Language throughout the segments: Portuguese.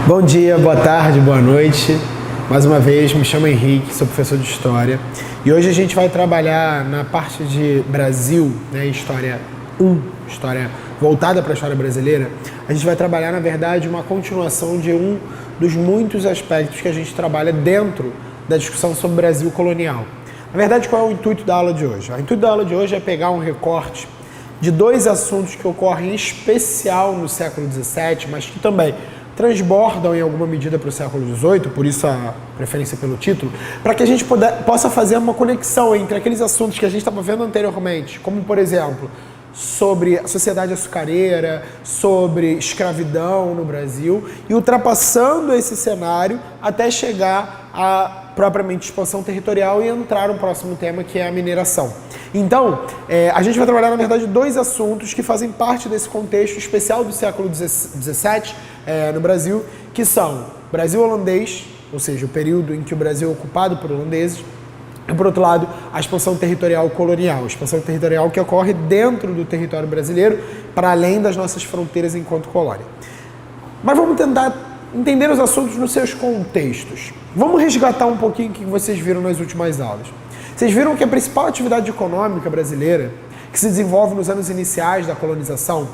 Bom dia, boa tarde, boa noite. Mais uma vez, me chamo Henrique, sou professor de História. E hoje a gente vai trabalhar na parte de Brasil, né, História 1, História voltada para a história brasileira. A gente vai trabalhar, na verdade, uma continuação de um dos muitos aspectos que a gente trabalha dentro da discussão sobre o Brasil colonial. Na verdade, qual é o intuito da aula de hoje? O intuito da aula de hoje é pegar um recorte de dois assuntos que ocorrem em especial no século XVII, mas que também transbordam em alguma medida para o século XVIII, por isso a preferência pelo título, para que a gente possa fazer uma conexão entre aqueles assuntos que a gente estava vendo anteriormente, como, por exemplo, sobre a sociedade açucareira, sobre escravidão no Brasil, e ultrapassando esse cenário até chegar à propriamente expansão territorial e entrar no próximo tema, que é a mineração. Então, a gente vai trabalhar, na verdade, dois assuntos que fazem parte desse contexto especial do século XVII no Brasil, que são Brasil holandês, ou seja, o período em que o Brasil é ocupado por holandeses, e, por outro lado, a expansão territorial colonial, a expansão territorial que ocorre dentro do território brasileiro, para além das nossas fronteiras enquanto colônia. Mas vamos tentar entender os assuntos nos seus contextos. Vamos resgatar um pouquinho o que vocês viram nas últimas aulas. Vocês viram que a principal atividade econômica brasileira, que se desenvolve nos anos iniciais da colonização,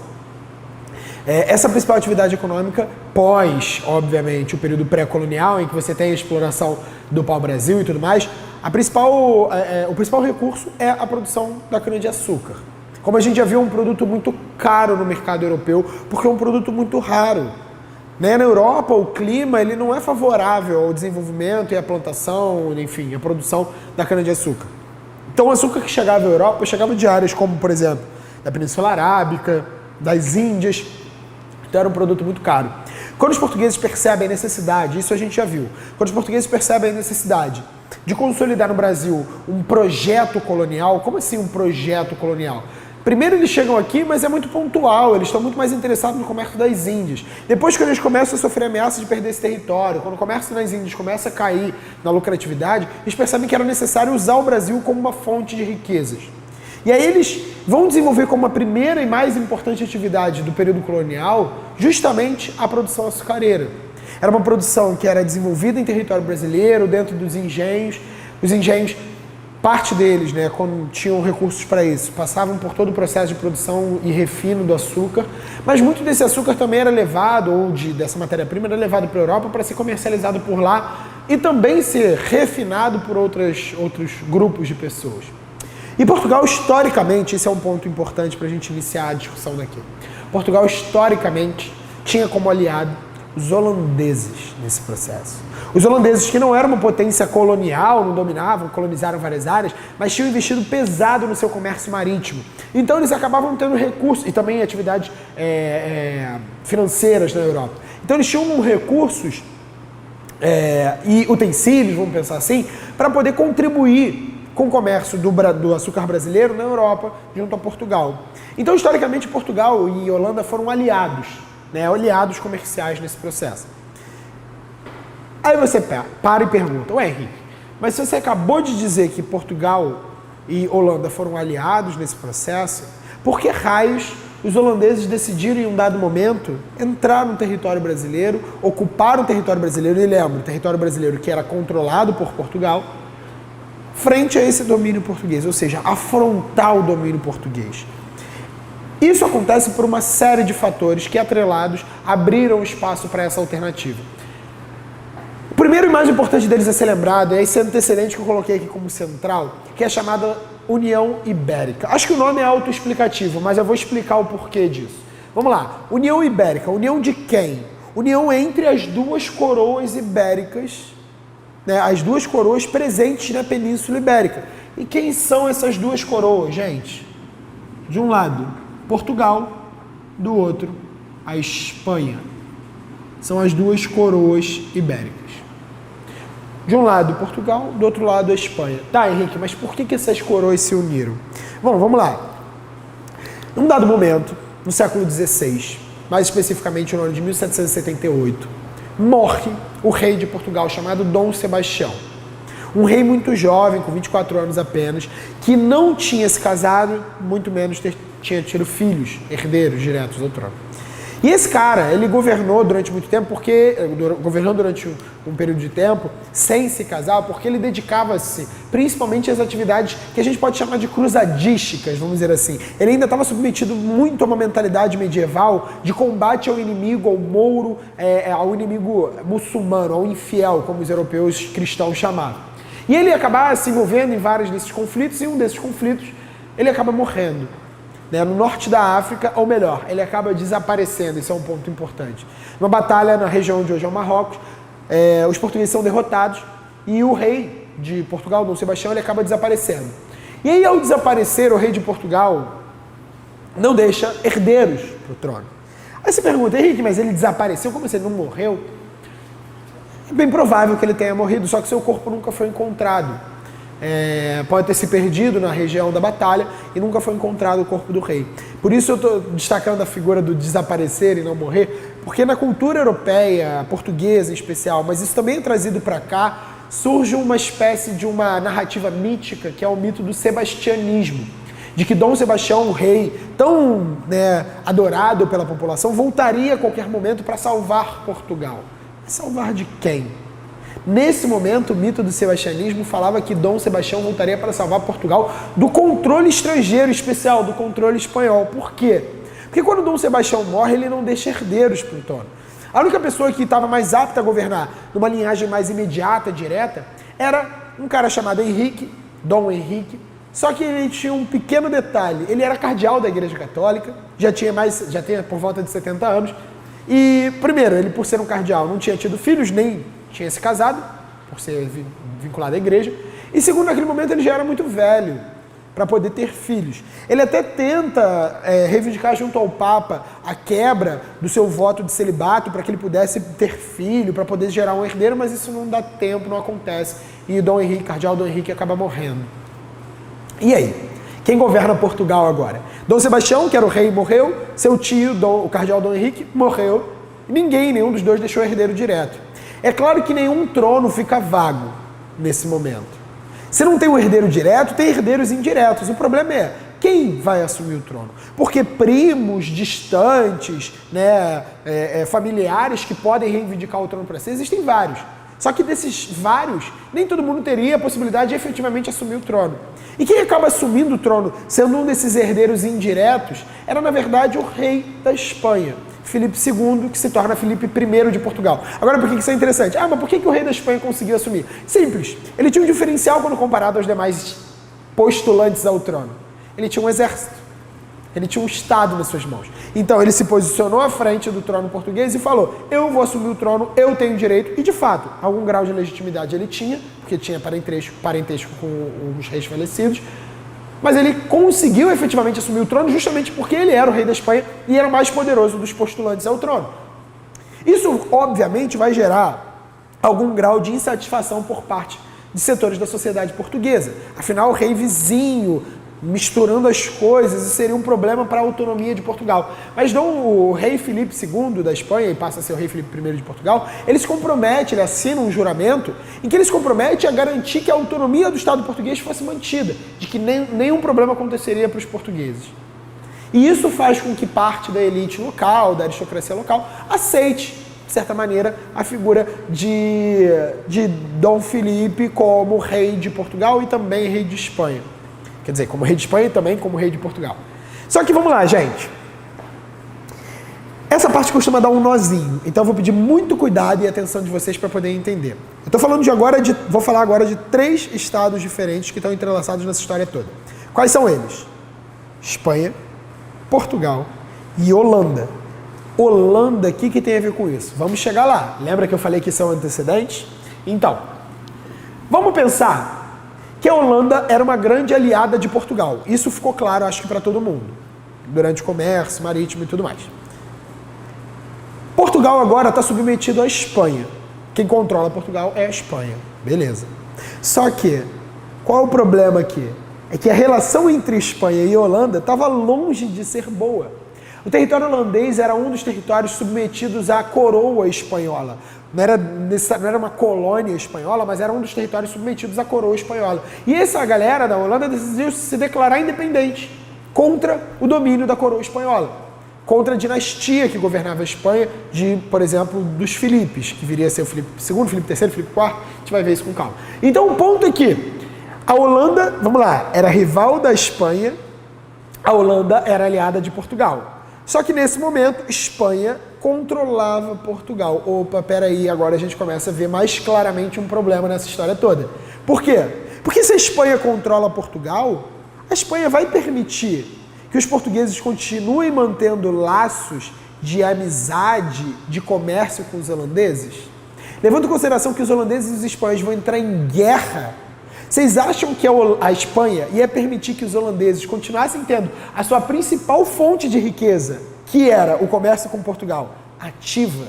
essa principal atividade econômica pós, obviamente, o período pré-colonial, em que você tem a exploração do pau-brasil e tudo mais, o principal recurso é a produção da cana-de-açúcar. Como a gente já viu, é um produto muito caro no mercado europeu, porque é um produto muito raro. Na Europa, o clima ele não é favorável ao desenvolvimento e à plantação, enfim, à produção da cana-de-açúcar. Então, o açúcar que chegava à Europa chegava de áreas como, por exemplo, da Península Arábica, das Índias. Então, era um produto muito caro. Quando os portugueses percebem a necessidade, isso a gente já viu, quando os portugueses percebem a necessidade de consolidar no Brasil um projeto colonial, como assim um projeto colonial? Primeiro eles chegam aqui, mas é muito pontual, eles estão muito mais interessados no comércio das Índias. Depois que eles começam a sofrer ameaças de perder esse território, quando o comércio nas Índias começa a cair na lucratividade, eles percebem que era necessário usar o Brasil como uma fonte de riquezas. E aí eles vão desenvolver como a primeira e mais importante atividade do período colonial justamente a produção açucareira. Era uma produção que era desenvolvida em território brasileiro, dentro dos engenhos. Os engenhos, parte deles, né, quando tinham recursos para isso, passavam por todo o processo de produção e refino do açúcar, mas muito desse açúcar também era levado, dessa matéria-prima, era levado para a Europa para ser comercializado por lá e também ser refinado por outros grupos de pessoas. E Portugal, historicamente, esse é um ponto importante para a gente iniciar a discussão daqui. Portugal, historicamente, tinha como aliado os holandeses nesse processo. Os holandeses, que não eram uma potência colonial, não dominavam, colonizaram várias áreas, mas tinham investido pesado no seu comércio marítimo. Então eles acabavam tendo recursos, e também atividades financeiras na Europa. Então eles tinham recursos e utensílios, vamos pensar assim, para poder contribuir com o comércio do açúcar brasileiro na Europa, junto a Portugal. Então, historicamente, Portugal e Holanda foram aliados, né, aliados comerciais nesse processo. Aí você para e pergunta, ué, Henrique, mas se você acabou de dizer que Portugal e Holanda foram aliados nesse processo, por que raios os holandeses decidiram em um dado momento entrar no território brasileiro, ocupar o território brasileiro, e lembra, o território brasileiro que era controlado por Portugal, frente a esse domínio português, ou seja, afrontar o domínio português. Isso acontece por uma série de fatores que, atrelados, abriram espaço para essa alternativa. O primeiro e mais importante deles a ser lembrado é esse antecedente que eu coloquei aqui como central, que é a chamada União Ibérica. Acho que o nome é autoexplicativo, mas eu vou explicar o porquê disso. Vamos lá. União Ibérica. União de quem? União entre as duas coroas ibéricas, né, as duas coroas presentes na Península Ibérica. E quem são essas duas coroas, gente? De um lado, Portugal, do outro, a Espanha. São as duas coroas ibéricas. De um lado, Portugal, do outro lado, a Espanha. Tá, Henrique, mas por que essas coroas se uniram? Bom, vamos lá. Num dado momento, no século XVI, mais especificamente no ano de 1778, morre o rei de Portugal, chamado Dom Sebastião. Um rei muito jovem, com 24 anos apenas, que não tinha se casado, muito menos tinha tido filhos, herdeiros diretos ao trono. E esse cara, ele governou durante muito tempo, governou durante um período de tempo, sem se casar, porque ele dedicava-se principalmente às atividades que a gente pode chamar de cruzadísticas, vamos dizer assim. Ele ainda estava submetido muito a uma mentalidade medieval de combate ao inimigo, ao mouro, ao inimigo muçulmano, ao infiel, como os europeus cristãos chamavam. E ele acabava se envolvendo em vários desses conflitos, e um desses conflitos ele acaba morrendo. No norte da África, ou melhor, ele acaba desaparecendo, isso é um ponto importante. Numa batalha na região de hoje é o Marrocos, os portugueses são derrotados e o rei de Portugal, Dom Sebastião, ele acaba desaparecendo. E aí, ao desaparecer, o rei de Portugal não deixa herdeiros para o trono. Aí você pergunta, Henrique, mas ele desapareceu, como se ele não morreu? É bem provável que ele tenha morrido, só que seu corpo nunca foi encontrado. Pode ter se perdido na região da batalha e nunca foi encontrado o corpo do rei. Por isso eu estou destacando a figura do desaparecer e não morrer, porque na cultura europeia, portuguesa em especial, mas isso também é trazido para cá, surge uma espécie de uma narrativa mítica, que é o mito do sebastianismo, de que Dom Sebastião, o rei tão adorado pela população, voltaria a qualquer momento para salvar Portugal. Salvar de quem? Nesse momento, o mito do sebastianismo falava que Dom Sebastião voltaria para salvar Portugal do controle estrangeiro, especial, do controle espanhol. Por quê? Porque quando Dom Sebastião morre, ele não deixa herdeiros para o trono. A única pessoa que estava mais apta a governar numa linhagem mais imediata, direta, era um cara chamado Henrique, Dom Henrique, só que ele tinha um pequeno detalhe. Ele era cardeal da Igreja Católica, já tinha por volta de 70 anos, e, primeiro, ele por ser um cardeal não tinha tido filhos, nem tinha se casado, por ser vinculado à igreja, e segundo, naquele momento ele já era muito velho para poder ter filhos. Ele até tenta reivindicar junto ao Papa a quebra do seu voto de celibato para que ele pudesse ter filho, para poder gerar um herdeiro, mas isso não dá tempo, não acontece, e Dom Henrique, cardeal Dom Henrique, acaba morrendo. E aí? Quem governa Portugal agora? Dom Sebastião, que era o rei, morreu, seu tio, o cardeal Dom Henrique, morreu, e nenhum dos dois deixou herdeiro direto. É claro que nenhum trono fica vago nesse momento. Se não tem um herdeiro direto, tem herdeiros indiretos. O problema é quem vai assumir o trono. Porque primos distantes, familiares que podem reivindicar o trono para si, existem vários. Só que desses vários, nem todo mundo teria a possibilidade de efetivamente assumir o trono. E quem acaba assumindo o trono, sendo um desses herdeiros indiretos, era na verdade o rei da Espanha, Filipe II, que se torna Filipe I de Portugal. Agora, por que isso é interessante? Mas por que o rei da Espanha conseguiu assumir? Simples. Ele tinha um diferencial quando comparado aos demais postulantes ao trono. Ele tinha um exército. Ele tinha um Estado nas suas mãos. Então, ele se posicionou à frente do trono português e falou, eu vou assumir o trono, eu tenho direito. E, de fato, algum grau de legitimidade ele tinha, porque tinha parentesco com os reis falecidos. Mas ele conseguiu efetivamente assumir o trono justamente porque ele era o rei da Espanha e era o mais poderoso dos postulantes ao trono. Isso, obviamente, vai gerar algum grau de insatisfação por parte de setores da sociedade portuguesa. Afinal, o rei vizinho, misturando as coisas, isso seria um problema para a autonomia de Portugal. Mas o rei Filipe II da Espanha, e passa a ser o rei Filipe I de Portugal, ele se compromete, ele assina um juramento em que ele se compromete a garantir que a autonomia do Estado português fosse mantida, de que nenhum problema aconteceria para os portugueses. E isso faz com que parte da elite local, da aristocracia local, aceite, de certa maneira, a figura de Dom Filipe como rei de Portugal e também rei de Espanha. Quer dizer, como rei de Espanha e também como rei de Portugal. Só que vamos lá, gente. Essa parte costuma dar um nozinho, então eu vou pedir muito cuidado e atenção de vocês para poder entender. Eu estou falando vou falar agora de 3 estados diferentes que estão entrelaçados nessa história toda. Quais são eles? Espanha, Portugal e Holanda. Holanda, o que tem a ver com isso? Vamos chegar lá. Lembra que eu falei que são antecedentes? Então, vamos pensar que a Holanda era uma grande aliada de Portugal. Isso ficou claro, acho que para todo mundo, durante o comércio marítimo e tudo mais. Portugal agora está submetido à Espanha. Quem controla Portugal é a Espanha. Beleza. Só que, qual é o problema aqui? É que a relação entre Espanha e Holanda estava longe de ser boa. O território holandês era um dos territórios submetidos à coroa espanhola. Não era uma colônia espanhola, mas era um dos territórios submetidos à coroa espanhola. E essa galera da Holanda decidiu se declarar independente contra o domínio da coroa espanhola. contra a dinastia que governava a Espanha, por exemplo, dos Filipes, que viria a ser o Filipe II, Filipe III, Filipe IV, a gente vai ver isso com calma. Então o ponto é que a Holanda, vamos lá, era rival da Espanha, a Holanda era aliada de Portugal. Só que nesse momento, Espanha controlava Portugal. Opa, peraí, agora a gente começa a ver mais claramente um problema nessa história toda. Por quê? Porque se a Espanha controla Portugal, a Espanha vai permitir que os portugueses continuem mantendo laços de amizade, de comércio com os holandeses? Levando em consideração que os holandeses e os espanhóis vão entrar em guerra, vocês acham que a Espanha ia permitir que os holandeses continuassem tendo a sua principal fonte de riqueza, que era o comércio com Portugal, ativa?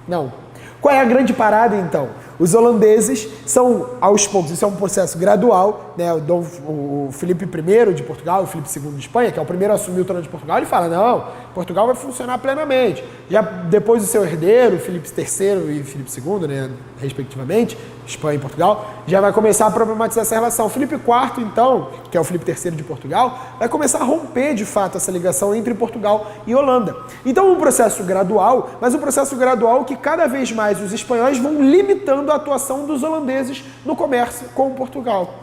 Não. Qual é a grande parada, então? Os holandeses são, aos poucos, isso é um processo gradual, né? O Filipe I de Portugal, o Filipe II de Espanha, que é o primeiro a assumir o trono de Portugal, ele fala, não, Portugal vai funcionar plenamente. Já depois do seu herdeiro, Filipe III e Filipe II, né, respectivamente, Espanha e Portugal, já vai começar a problematizar essa relação. Filipe IV, então, que é o Filipe III de Portugal, vai começar a romper, de fato, essa ligação entre Portugal e Holanda. Então, um processo gradual, mas um processo gradual que cada vez mais os espanhóis vão limitando a atuação dos holandeses no comércio com Portugal.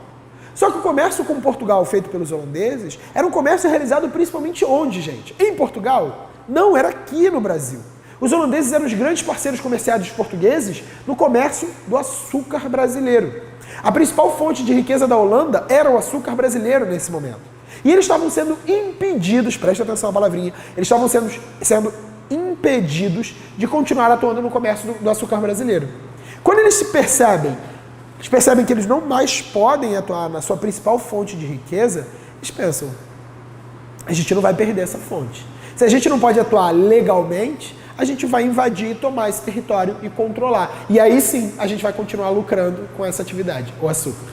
Só que o comércio com Portugal feito pelos holandeses era um comércio realizado principalmente onde, gente? Em Portugal? Não, era aqui no Brasil. Os holandeses eram os grandes parceiros comerciais dos portugueses no comércio do açúcar brasileiro. A principal fonte de riqueza da Holanda era o açúcar brasileiro nesse momento. E eles estavam sendo impedidos, preste atenção à palavrinha, eles estavam sendo impedidos de continuar atuando no comércio do açúcar brasileiro. Quando eles percebem que eles não mais podem atuar na sua principal fonte de riqueza, eles pensam, a gente não vai perder essa fonte. Se a gente não pode atuar legalmente, a gente vai invadir, tomar esse território e controlar. E aí sim, a gente vai continuar lucrando com essa atividade, o açúcar.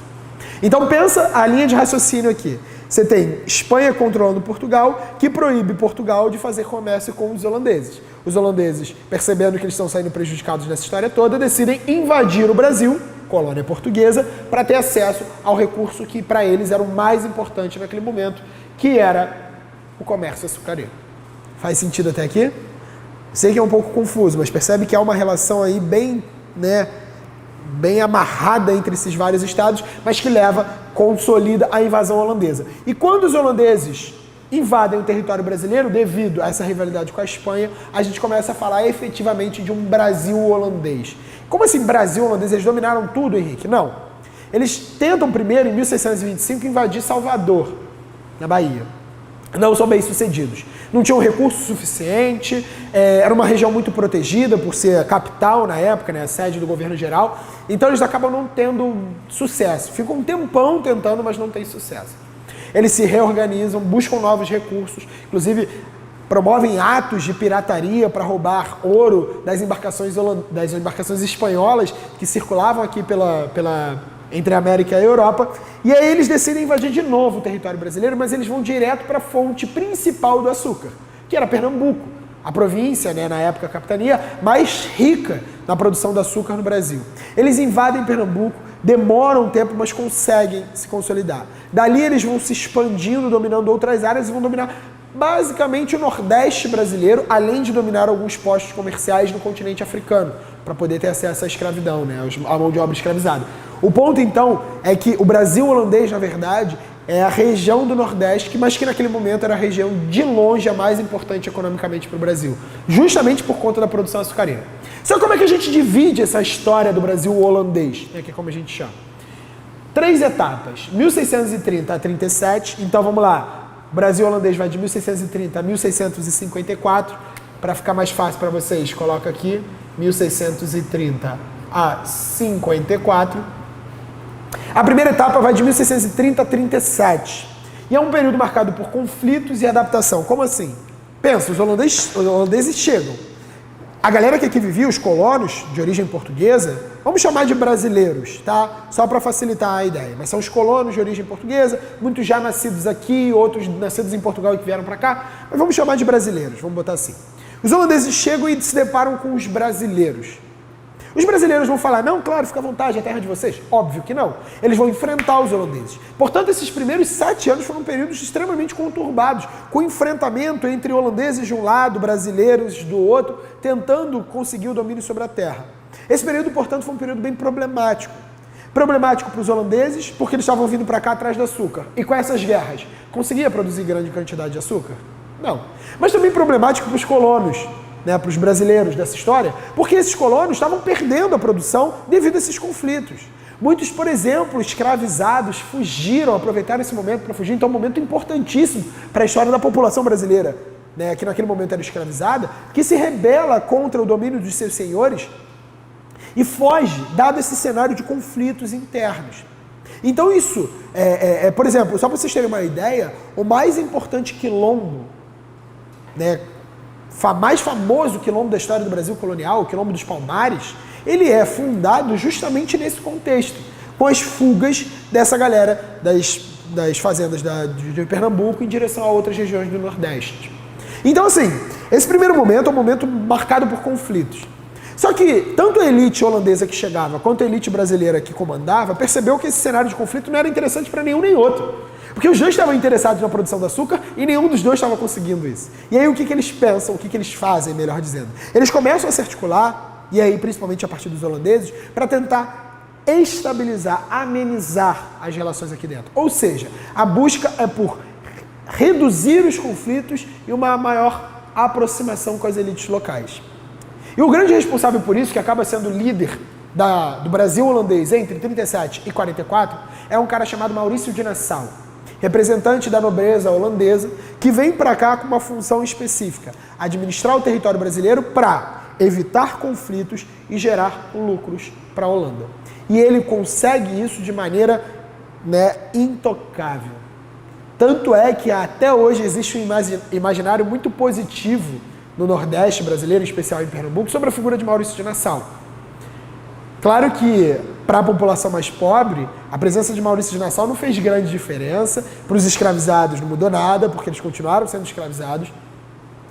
Então pensa a linha de raciocínio aqui. Você tem Espanha controlando Portugal, que proíbe Portugal de fazer comércio com os holandeses. Os holandeses, percebendo que eles estão saindo prejudicados nessa história toda, decidem invadir o Brasil, colônia portuguesa, para ter acesso ao recurso que para eles era o mais importante naquele momento, que era o comércio açucareiro. Faz sentido até aqui? Sei que é um pouco confuso, mas percebe que há uma relação aí bem amarrada entre esses vários estados, mas que consolida a invasão holandesa. E quando os holandeses invadem o território brasileiro, devido a essa rivalidade com a Espanha, a gente começa a falar efetivamente de um Brasil holandês. Como assim Brasil holandês? Eles dominaram tudo, Henrique? Não. Eles tentam primeiro, em 1625, invadir Salvador, na Bahia. Não são bem-sucedidos. Não tinham recurso suficiente, era uma região muito protegida por ser a capital na época, né, a sede do governo geral, então eles acabam não tendo sucesso. Ficam um tempão tentando, mas não tem sucesso. Eles se reorganizam, buscam novos recursos, inclusive promovem atos de pirataria para roubar ouro das embarcações espanholas que circulavam aqui entre a América e a Europa, e aí eles decidem invadir de novo o território brasileiro, mas eles vão direto para a fonte principal do açúcar, que era Pernambuco, a província, né, na época a capitania, mais rica na produção de açúcar no Brasil. Eles invadem Pernambuco, demoram um tempo, mas conseguem se consolidar. Dali eles vão se expandindo, dominando outras áreas e vão dominar basicamente o Nordeste brasileiro, além de dominar alguns postos comerciais no continente africano, para poder ter acesso à escravidão, né, à mão de obra escravizada. O ponto, então, é que o Brasil holandês, na verdade, é a região do Nordeste, mas que naquele momento era a região de longe a mais importante economicamente para o Brasil, justamente por conta da produção açucareira. Sabe como é que a gente divide essa história do Brasil holandês? Que é como a gente chama. 3 etapas, 1630 a 37, então vamos lá. O Brasil holandês vai de 1630 a 1654, para ficar mais fácil para vocês, coloca aqui 1630 a 54. A primeira etapa vai de 1630 a 37, e é um período marcado por conflitos e adaptação. Como assim? Pensa, os holandeses chegam. A galera que aqui vivia, os colonos de origem portuguesa, vamos chamar de brasileiros, tá? Só para facilitar a ideia. Mas são os colonos de origem portuguesa, muitos já nascidos aqui, outros nascidos em Portugal e que vieram para cá. Mas vamos chamar de brasileiros, vamos botar assim. Os holandeses chegam e se deparam com os brasileiros. Os brasileiros vão falar, não, claro, fica à vontade, é a terra de vocês. Óbvio que não. Eles vão enfrentar os holandeses. Portanto, esses primeiros 7 anos foram períodos extremamente conturbados, com enfrentamento entre holandeses de um lado, brasileiros do outro, tentando conseguir o domínio sobre a terra. Esse período, portanto, foi um período bem problemático. Problemático para os holandeses, porque eles estavam vindo para cá atrás do açúcar. E com essas guerras, conseguia produzir grande quantidade de açúcar? Não. Mas também problemático para os colonos, né, para os brasileiros dessa história, porque esses colonos estavam perdendo a produção devido a esses conflitos. Muitos, por exemplo, escravizados fugiram, aproveitaram esse momento para fugir, então é um momento importantíssimo para a história da população brasileira, né, que naquele momento era escravizada, que se rebela contra o domínio dos seus senhores e foge, dado esse cenário de conflitos internos. Então isso, por exemplo, só para vocês terem uma ideia, o mais importante quilombo, né, mais famoso quilombo da história do Brasil colonial, o Quilombo dos Palmares, ele é fundado justamente nesse contexto, com as fugas dessa galera das fazendas de Pernambuco em direção a outras regiões do Nordeste. Então assim, esse primeiro momento é um momento marcado por conflitos. Só que tanto a elite holandesa que chegava quanto a elite brasileira que comandava percebeu que esse cenário de conflito não era interessante para nenhum nem outro. Porque os dois estavam interessados na produção de açúcar e nenhum dos dois estava conseguindo isso. E aí o que eles pensam, o que eles fazem, melhor dizendo? Eles começam a se articular, e aí principalmente a partir dos holandeses, para tentar estabilizar, amenizar as relações aqui dentro. Ou seja, a busca é por reduzir os conflitos e uma maior aproximação com as elites locais. E o grande responsável por isso, que acaba sendo líder do Brasil holandês entre 37 e 44, é um cara chamado Maurício de Nassau, representante da nobreza holandesa, que vem para cá com uma função específica, administrar o território brasileiro para evitar conflitos e gerar lucros para a Holanda. E ele consegue isso de maneira, né, intocável. Tanto é que até hoje existe um imaginário muito positivo no Nordeste brasileiro, em especial em Pernambuco, sobre a figura de Maurício de Nassau. Claro que, para a população mais pobre, a presença de Maurício de Nassau não fez grande diferença. Para os escravizados não mudou nada, porque eles continuaram sendo escravizados.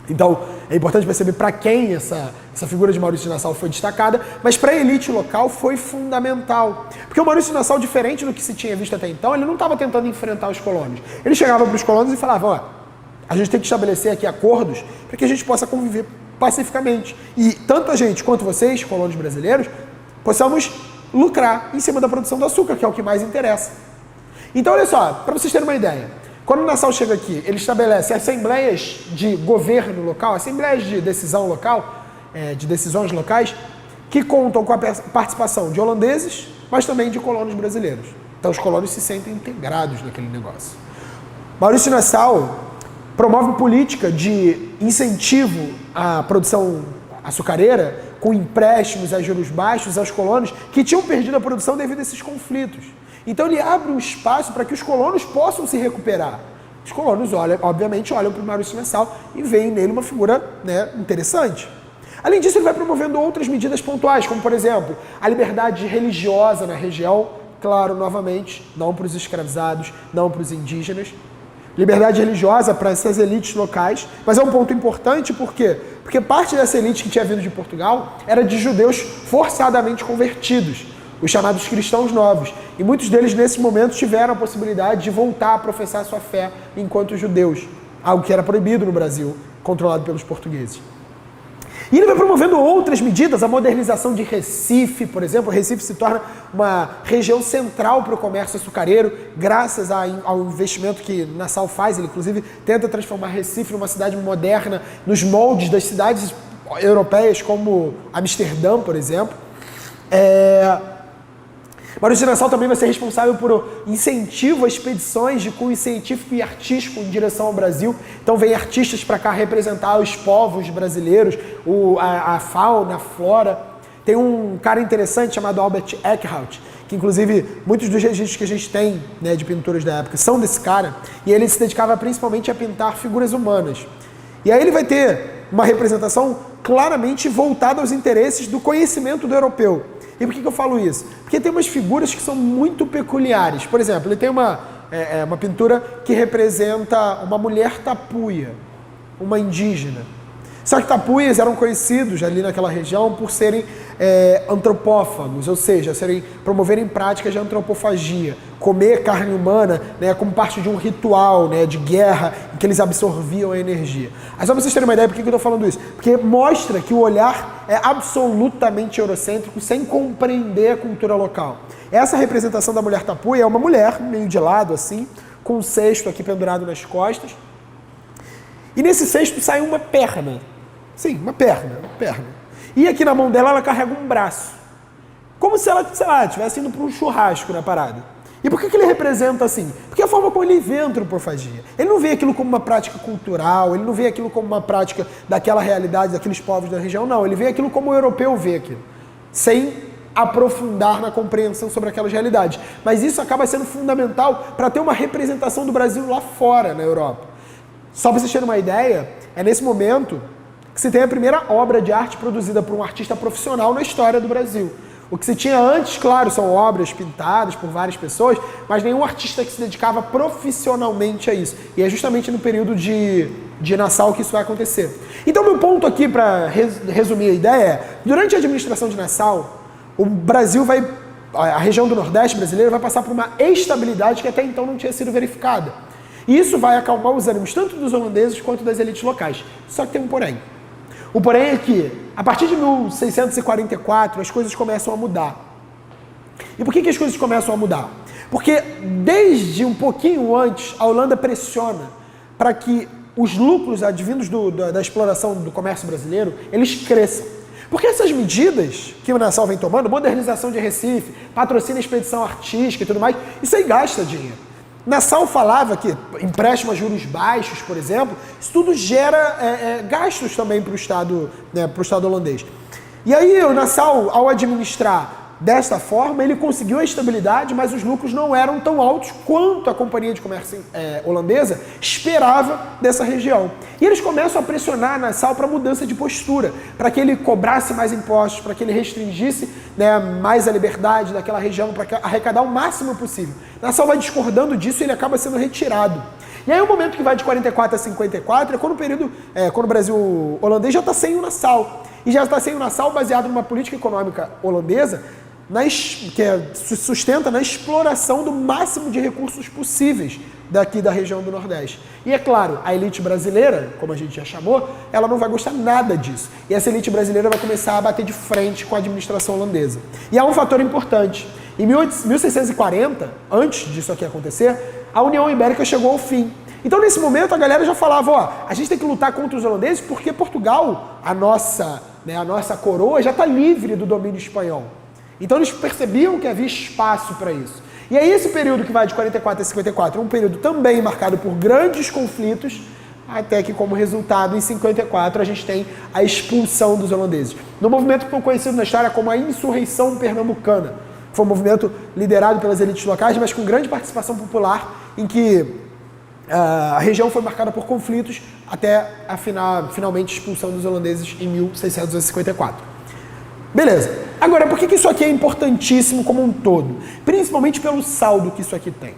Então, é importante perceber para quem essa figura de Maurício de Nassau foi destacada, mas para a elite local foi fundamental. Porque o Maurício de Nassau, diferente do que se tinha visto até então, ele não estava tentando enfrentar os colonos. Ele chegava para os colonos e falava, ó, a gente tem que estabelecer aqui acordos para que a gente possa conviver pacificamente. E tanto a gente quanto vocês, colonos brasileiros, possamos lucrar em cima da produção do açúcar, que é o que mais interessa. Então, olha só, para vocês terem uma ideia, quando o Nassau chega aqui, ele estabelece assembleias de governo local, assembleias de decisão local, de decisões locais, que contam com a participação de holandeses, mas também de colonos brasileiros. Então, os colonos se sentem integrados naquele negócio. Maurício de Nassau promove política de incentivo à produção açucareira, com empréstimos a juros baixos aos colonos que tinham perdido a produção devido a esses conflitos. Então ele abre um espaço para que os colonos possam se recuperar. Os colonos, obviamente, olham para o Maurício de Nassau e veem nele uma figura, né, interessante. Além disso, ele vai promovendo outras medidas pontuais, como, por exemplo, a liberdade religiosa na região, claro, novamente, não para os escravizados, não para os indígenas. Liberdade religiosa para essas elites locais, mas é um ponto importante, por quê? Porque parte dessa elite que tinha vindo de Portugal era de judeus forçadamente convertidos, os chamados cristãos novos, e muitos deles nesse momento tiveram a possibilidade de voltar a professar sua fé enquanto judeus, algo que era proibido no Brasil, controlado pelos portugueses. E ele vai promovendo outras medidas, a modernização de Recife, por exemplo. Recife se torna uma região central para o comércio açucareiro, graças ao investimento que Nassau faz. Ele, inclusive, tenta transformar Recife numa cidade moderna, nos moldes das cidades europeias, como Amsterdã, por exemplo. Maurício de Nassau também vai ser responsável por incentivo a expedições de cunho científico e artístico em direção ao Brasil. Então vem artistas para cá representar os povos brasileiros, a fauna, a flora. Tem um cara interessante chamado Albert Eckhout, que inclusive muitos dos registros que a gente tem, né, de pinturas da época são desse cara, e ele se dedicava principalmente a pintar figuras humanas. E aí ele vai ter uma representação claramente voltada aos interesses do conhecimento do europeu. E por que eu falo isso? Porque tem umas figuras que são muito peculiares. Por exemplo, ele tem uma pintura que representa uma mulher tapuia, uma indígena. Só que tapuias eram conhecidos ali naquela região por serem antropófagos, ou seja, promoverem práticas de antropofagia, comer carne humana, né, como parte de um ritual, né, de guerra, em que eles absorviam a energia. Aí só para vocês terem uma ideia, por que eu estou falando isso? Porque mostra que o olhar é absolutamente eurocêntrico, sem compreender a cultura local. Essa representação da mulher tapuia é uma mulher, meio de lado assim, com um cesto aqui pendurado nas costas, e nesse cesto sai uma perna. Sim, uma perna. E aqui na mão dela ela carrega um braço. Como se ela, sei lá, estivesse indo para um churrasco na parada. E por que ele representa assim? Porque a forma como ele vê a antropofagia. Ele não vê aquilo como uma prática cultural, ele não vê aquilo como uma prática daquela realidade, daqueles povos da região, não. Ele vê aquilo como o europeu vê aquilo. Sem aprofundar na compreensão sobre aquelas realidades. Mas isso acaba sendo fundamental para ter uma representação do Brasil lá fora, na Europa. Só para vocês terem uma ideia, é nesse momento que se tem a primeira obra de arte produzida por um artista profissional na história do Brasil. O que se tinha antes, claro, são obras pintadas por várias pessoas, mas nenhum artista que se dedicava profissionalmente a isso. E é justamente no período de Nassau que isso vai acontecer. Então, meu ponto aqui, para resumir a ideia, é, durante a administração de Nassau, o Brasil a região do Nordeste brasileiro vai passar por uma estabilidade que até então não tinha sido verificada. E isso vai acalmar os ânimos tanto dos holandeses quanto das elites locais. Só que tem um porém. O porém é que, a partir de 1644, as coisas começam a mudar. E por que as coisas começam a mudar? Porque desde um pouquinho antes, a Holanda pressiona para que os lucros advindos da exploração do comércio brasileiro, eles cresçam. Porque essas medidas que o Nassau vem tomando, modernização de Recife, patrocínio à expedição artística e tudo mais, isso aí gasta dinheiro. Nassau falava que empréstimo a juros baixos, por exemplo, isso tudo gera gastos também para o Estado, né, para o Estado holandês. E aí o Nassau, ao administrar desta forma, ele conseguiu a estabilidade, mas os lucros não eram tão altos quanto a Companhia de Comércio holandesa esperava dessa região. E eles começam a pressionar Nassau para mudança de postura, para que ele cobrasse mais impostos, para que ele restringisse, né, mais a liberdade daquela região, para arrecadar o máximo possível. Nassau vai discordando disso e ele acaba sendo retirado. E aí o momento que vai de 44 a 54 é quando o Brasil holandês já está sem o Nassau. E já está sem o Nassau baseado numa política econômica holandesa que se sustenta na exploração do máximo de recursos possíveis daqui da região do Nordeste. E é claro, a elite brasileira, como a gente já chamou, ela não vai gostar nada disso. E essa elite brasileira vai começar a bater de frente com a administração holandesa. E há um fator importante. Em 1640, antes disso aqui acontecer, a União Ibérica chegou ao fim. Então, nesse momento, a galera já falava, ó, a gente tem que lutar contra os holandeses porque Portugal, a nossa coroa, já está livre do domínio espanhol. Então, eles percebiam que havia espaço para isso. E aí, esse período que vai de 44 a 54 é um período também marcado por grandes conflitos, até que, como resultado, em 54, a gente tem a expulsão dos holandeses. No movimento que foi conhecido na história como a Insurreição Pernambucana. Foi um movimento liderado pelas elites locais, mas com grande participação popular, em que a região foi marcada por conflitos até finalmente a expulsão dos holandeses em 1654. Beleza. Agora, por que isso aqui é importantíssimo como um todo? Principalmente pelo saldo que isso aqui tem.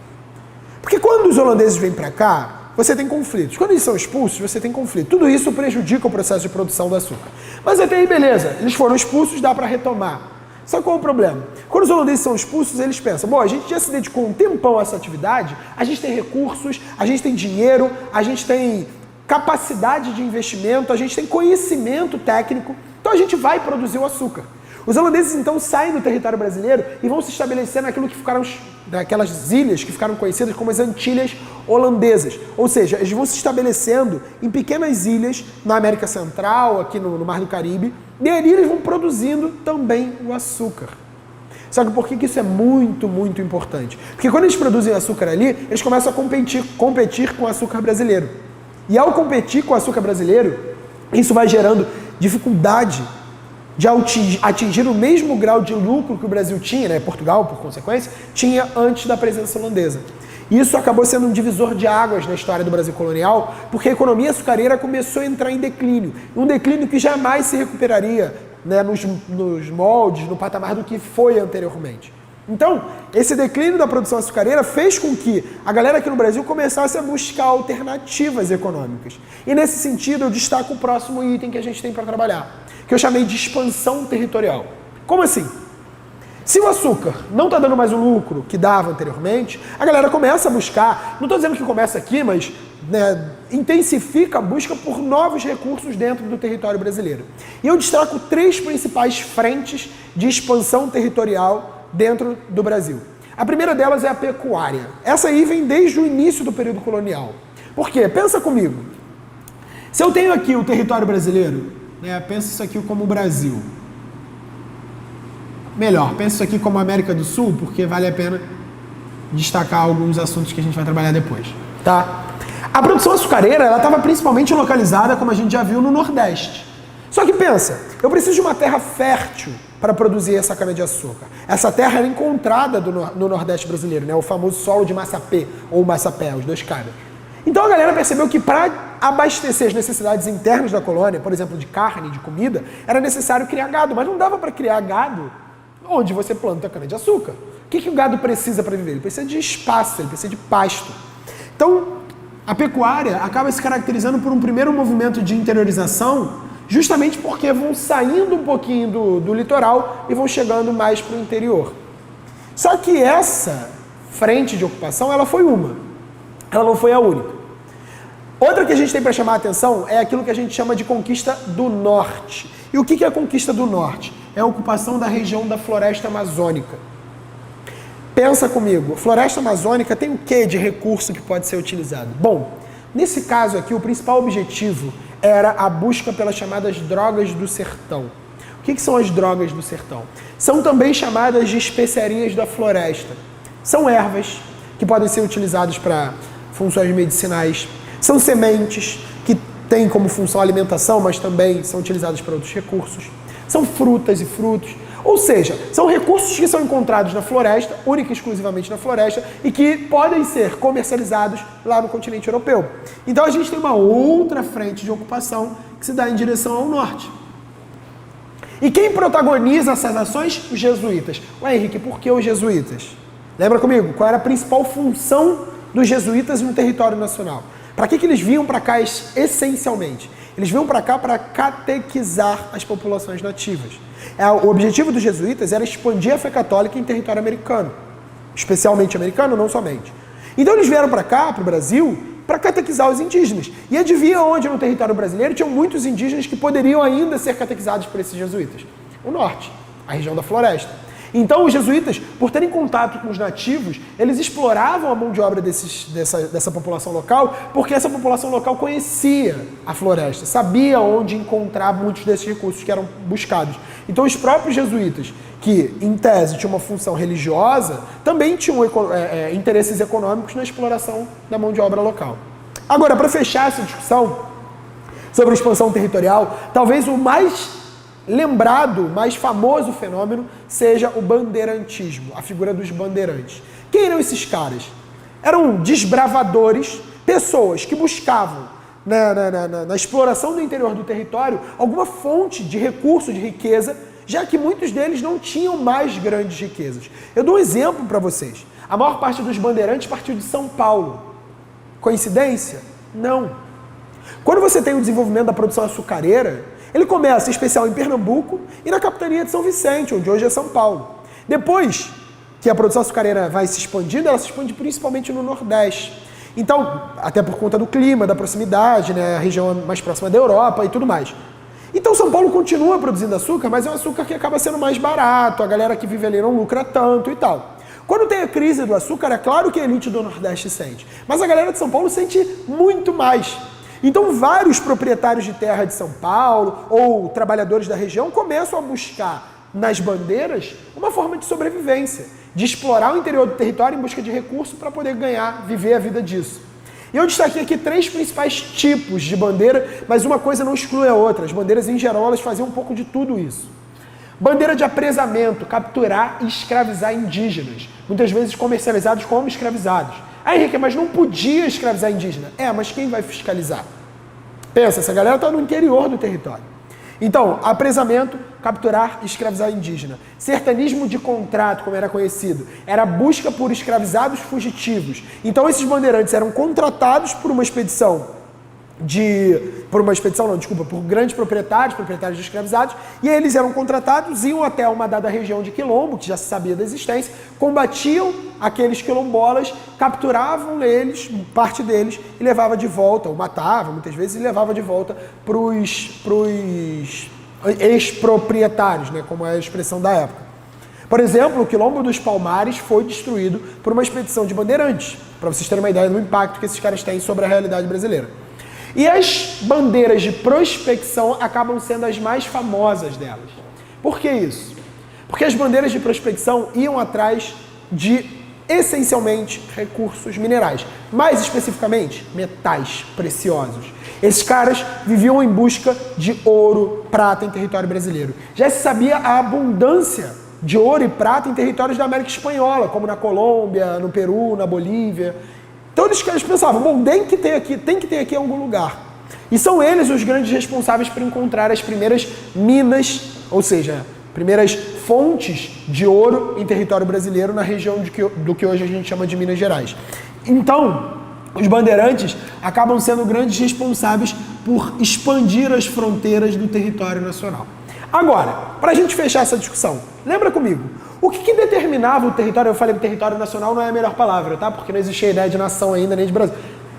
Porque quando os holandeses vêm para cá, você tem conflitos. Quando eles são expulsos, você tem conflito. Tudo isso prejudica o processo de produção do açúcar. Mas até aí, beleza. Eles foram expulsos, dá para retomar. Só qual é o problema? Quando os holandeses são expulsos, eles pensam, bom, a gente já se dedicou um tempão a essa atividade, a gente tem recursos, a gente tem dinheiro, a gente tem capacidade de investimento, a gente tem conhecimento técnico, então a gente vai produzir o açúcar. Os holandeses, então, saem do território brasileiro e vão se estabelecer naquelas ilhas que ficaram conhecidas como as Antilhas Holandesas. Ou seja, eles vão se estabelecendo em pequenas ilhas na América Central, aqui no Mar do Caribe, e ali eles vão produzindo também o açúcar. Só que por que isso é muito, muito importante? Porque quando eles produzem açúcar ali, eles começam a competir com o açúcar brasileiro. E ao competir com o açúcar brasileiro, isso vai gerando dificuldade de atingir o mesmo grau de lucro que o Brasil tinha, né, Portugal, por consequência, tinha antes da presença holandesa. Isso acabou sendo um divisor de águas na história do Brasil colonial, porque a economia açucareira começou a entrar em declínio. Um declínio que jamais se recuperaria, né, nos moldes, no patamar do que foi anteriormente. Então, esse declínio da produção açucareira fez com que a galera aqui no Brasil começasse a buscar alternativas econômicas. E nesse sentido, eu destaco o próximo item que a gente tem para trabalhar, que eu chamei de expansão territorial. Como assim? Se o açúcar não está dando mais o lucro que dava anteriormente, a galera começa a buscar, não estou dizendo que começa aqui, mas intensifica a busca por novos recursos dentro do território brasileiro. E eu destaco 3 principais frentes de expansão territorial dentro do Brasil. A primeira delas é a pecuária. Essa aí vem desde o início do período colonial. Por quê? Pensa comigo. Se eu tenho aqui o território brasileiro, pensa isso aqui como o Brasil. Melhor, pensa isso aqui como a América do Sul, porque vale a pena destacar alguns assuntos que a gente vai trabalhar depois. Tá? A produção açucareira, ela estava principalmente localizada, como a gente já viu, no Nordeste. Só que pensa, eu preciso de uma terra fértil para produzir essa cana-de-açúcar. Essa terra era encontrada no Nordeste brasileiro, né? O famoso solo de Massapê, ou Massapé, os dois caras. Então a galera percebeu que para abastecer as necessidades internas da colônia, por exemplo, de carne, de comida, era necessário criar gado, mas não dava para criar gado onde você planta cana-de-açúcar. O que o gado precisa para viver? Ele precisa de espaço, ele precisa de pasto. Então, a pecuária acaba se caracterizando por um primeiro movimento de interiorização, justamente porque vão saindo um pouquinho do litoral e vão chegando mais para o interior. Só que essa frente de ocupação, ela foi uma. Ela não foi a única. Outra que a gente tem para chamar a atenção é aquilo que a gente chama de conquista do norte. E o que é a conquista do norte? É a ocupação da região da floresta amazônica. Pensa comigo, floresta amazônica tem o que de recurso que pode ser utilizado? Bom, nesse caso aqui, o principal objetivo era a busca pelas chamadas drogas do sertão. O que são as drogas do sertão? São também chamadas de especiarias da floresta. São ervas que podem ser utilizadas para funções medicinais. São sementes que têm como função a alimentação, mas também são utilizadas para outros recursos. São frutas e frutos. Ou seja, são recursos que são encontrados na floresta, única e exclusivamente na floresta, e que podem ser comercializados lá no continente europeu. Então a gente tem uma outra frente de ocupação que se dá em direção ao norte. E quem protagoniza essas ações? Os jesuítas. Ué, Henrique, por que os jesuítas? Lembra comigo, qual era a principal função dos jesuítas no território nacional? Para que eles vinham para cá essencialmente? Eles vinham para cá para catequizar as populações nativas. O objetivo dos jesuítas era expandir a fé católica em território americano. Especialmente americano, não somente. Então eles vieram para cá, para o Brasil, para catequizar os indígenas. E adivinha onde no território brasileiro tinham muitos indígenas que poderiam ainda ser catequizados por esses jesuítas? O norte, a região da floresta. Então os jesuítas, por terem contato com os nativos, eles exploravam a mão de obra dessa população local, porque essa população local conhecia a floresta, sabia onde encontrar muitos desses recursos que eram buscados. Então os próprios jesuítas, que em tese tinham uma função religiosa, também tinham interesses econômicos na exploração da mão de obra local. Agora, para fechar essa discussão sobre expansão territorial, talvez o mais lembrado, mais famoso fenômeno seja o bandeirantismo, a figura dos bandeirantes. Quem eram esses caras? Eram desbravadores, pessoas que buscavam na exploração do interior do território alguma fonte de recurso, de riqueza, já que muitos deles não tinham mais grandes riquezas. Eu dou um exemplo para vocês. A maior parte dos bandeirantes partiu de São Paulo. Coincidência? Não. Quando você tem o desenvolvimento da produção açucareira, ele começa em especial em Pernambuco e na capitania de São Vicente, onde hoje é São Paulo. Depois que a produção açucareira vai se expandindo, ela se expande principalmente no Nordeste. Então, até por conta do clima, da proximidade, né, a região mais próxima da Europa e tudo mais. Então São Paulo continua produzindo açúcar, mas é um açúcar que acaba sendo mais barato, a galera que vive ali não lucra tanto e tal. Quando tem a crise do açúcar, é claro que a elite do Nordeste sente, mas a galera de São Paulo sente muito mais. Então vários proprietários de terra de São Paulo ou trabalhadores da região começam a buscar nas bandeiras uma forma de sobrevivência, de explorar o interior do território em busca de recursos para poder ganhar, viver a vida disso. E eu destaquei aqui 3 principais tipos de bandeira, mas uma coisa não exclui a outra. As bandeiras em geral elas faziam um pouco de tudo isso. Bandeira de apresamento, capturar e escravizar indígenas, muitas vezes comercializados como escravizados. Ah, Henrique, mas não podia escravizar indígena. Mas quem vai fiscalizar? Pensa, essa galera está no interior do território. Então, apresamento, capturar e escravizar indígena. Sertanismo de contrato, como era conhecido, era a busca por escravizados fugitivos. Então, esses bandeirantes eram contratados por uma expedição por uma expedição, não, desculpa, por grandes proprietários de escravizados, e eles eram contratados, iam até uma dada região de quilombo, que já se sabia da existência, combatiam aqueles quilombolas, capturavam eles, parte deles, e levava de volta, ou matava muitas vezes, e levava de volta para os ex-proprietários, né, como é a expressão da época. Por exemplo, o Quilombo dos Palmares foi destruído por uma expedição de bandeirantes, para vocês terem uma ideia do impacto que esses caras têm sobre a realidade brasileira. E as bandeiras de prospecção acabam sendo as mais famosas delas. Por que isso? Porque as bandeiras de prospecção iam atrás de, essencialmente, recursos minerais. Mais especificamente, metais preciosos. Esses caras viviam em busca de ouro, prata em território brasileiro. Já se sabia a abundância de ouro e prata em territórios da América Espanhola, como na Colômbia, no Peru, na Bolívia. Então eles pensavam, bom, tem que ter aqui em algum lugar. E são eles os grandes responsáveis por encontrar as primeiras minas, ou seja, primeiras fontes de ouro em território brasileiro na região do que hoje a gente chama de Minas Gerais. Então, os bandeirantes acabam sendo grandes responsáveis por expandir as fronteiras do território nacional. Agora, para a gente fechar essa discussão, lembra comigo, o que determinava o território? Eu falei que território nacional não é a melhor palavra, tá? Porque não existia a ideia de nação ainda, nem de Brasil.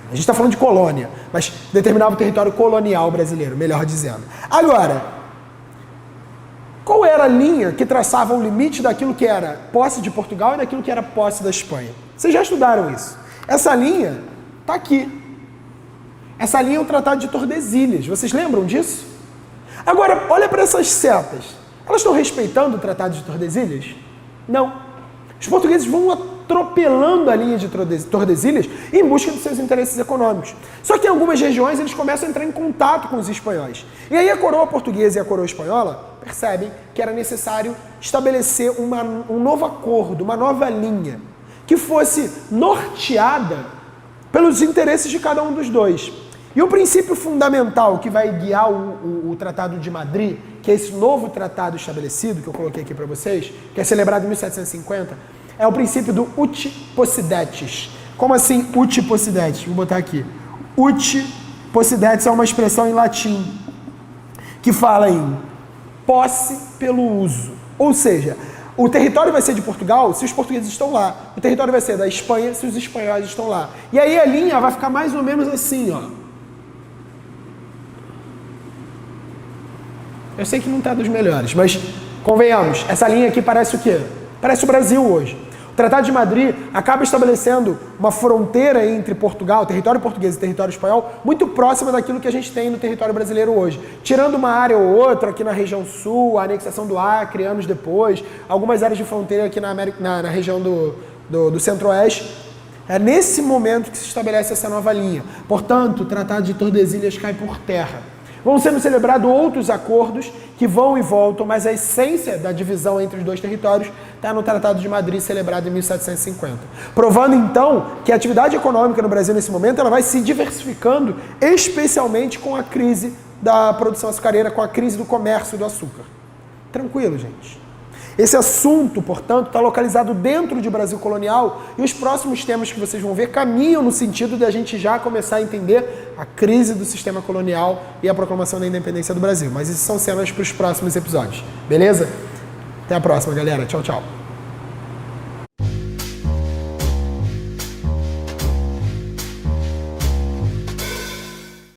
A gente está falando de colônia, mas determinava o território colonial brasileiro, melhor dizendo. Agora, qual era a linha que traçava o limite daquilo que era posse de Portugal e daquilo que era posse da Espanha? Vocês já estudaram isso. Essa linha está aqui. Essa linha é o Tratado de Tordesilhas. Vocês lembram disso? Agora, olha para essas setas. Elas estão respeitando o Tratado de Tordesilhas? Não. Os portugueses vão atropelando a linha de Tordesilhas em busca dos seus interesses econômicos. Só que em algumas regiões eles começam a entrar em contato com os espanhóis. E aí a coroa portuguesa e a coroa espanhola percebem que era necessário estabelecer um novo acordo, uma nova linha, que fosse norteada pelos interesses de cada um dos dois. E o princípio fundamental que vai guiar o Tratado de Madrid, que é esse novo tratado estabelecido, que eu coloquei aqui para vocês, que é celebrado em 1750, é o princípio do uti possidetis. Como assim uti possidetis? Vou botar aqui. Uti possidetis é uma expressão em latim que fala em posse pelo uso. Ou seja, o território vai ser de Portugal se os portugueses estão lá. O território vai ser da Espanha se os espanhóis estão lá. E aí a linha vai ficar mais ou menos assim, ó. Eu sei que não está dos melhores, mas convenhamos, essa linha aqui parece o quê? Parece o Brasil hoje. O Tratado de Madrid acaba estabelecendo uma fronteira entre Portugal, território português e território espanhol, muito próxima daquilo que a gente tem no território brasileiro hoje. Tirando uma área ou outra aqui na região sul, a anexação do Acre anos depois, algumas áreas de fronteira aqui na região do centro-oeste. É nesse momento que se estabelece essa nova linha. Portanto, o Tratado de Tordesilhas cai por terra. Vão sendo celebrados outros acordos que vão e voltam, mas a essência da divisão entre os dois territórios está no Tratado de Madrid, celebrado em 1750. Provando, então, que a atividade econômica no Brasil, nesse momento, ela vai se diversificando, especialmente com a crise da produção açucareira, com a crise do comércio do açúcar. Tranquilo, gente. Esse assunto, portanto, está localizado dentro de Brasil colonial e os próximos temas que vocês vão ver caminham no sentido de a gente já começar a entender a crise do sistema colonial e a proclamação da independência do Brasil. Mas isso são cenas para os próximos episódios, beleza? Até a próxima, galera. Tchau, tchau.